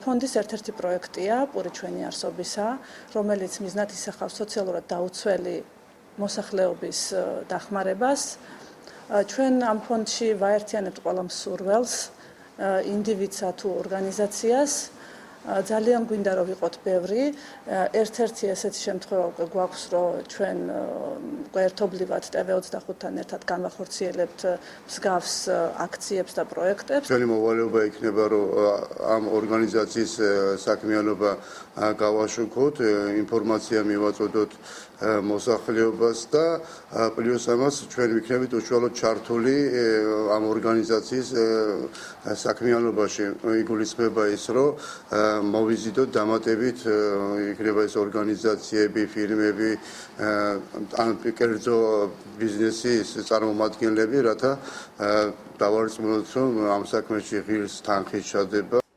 ფონდის ერთ-ერთი პროექტია პური ჩვენი არსობისა, რომელიც მიზნად ისახავს სოციალურად დაუცველი მოსახლეობის დახმარებას. ჩვენ ამ ფონდში ვაერთიანებთ ყველა მსურველს, ინდივიდსა თუ ორგანიზაციას. ძალიან გვინდა რომ ვიყოთ ბევრი. ერთ-ერთი ესეთი შემთხვევა უკვე გვაქვს, რომ ჩვენ ერთობლივად TV25-თან ერთად განვახორციელებთ მსგავს აქციებს და პროექტებს. ჩვენი მოვალეობა იქნება, რომ ამ ორგანიზაციის საქმიანობა გავაშუქოთ, ინფორმაცია მივაწოდოთ მოსახლეობას და პლუს ამას ჩვენ ვიქნებით უშუალოდ ჩართული ამ ორგანიზაციის საქმიანობაში. იგულისხმება ის, რომ მოვიზიდოთ დამატებით იქნება ეს ორგანიზაციები, ფირმები, ან კერძო ბიზნესის წარმომადგენლები, რათა დავარწმუნოთ, რომ ამ საქმეში ღირს თანხის ჩადება.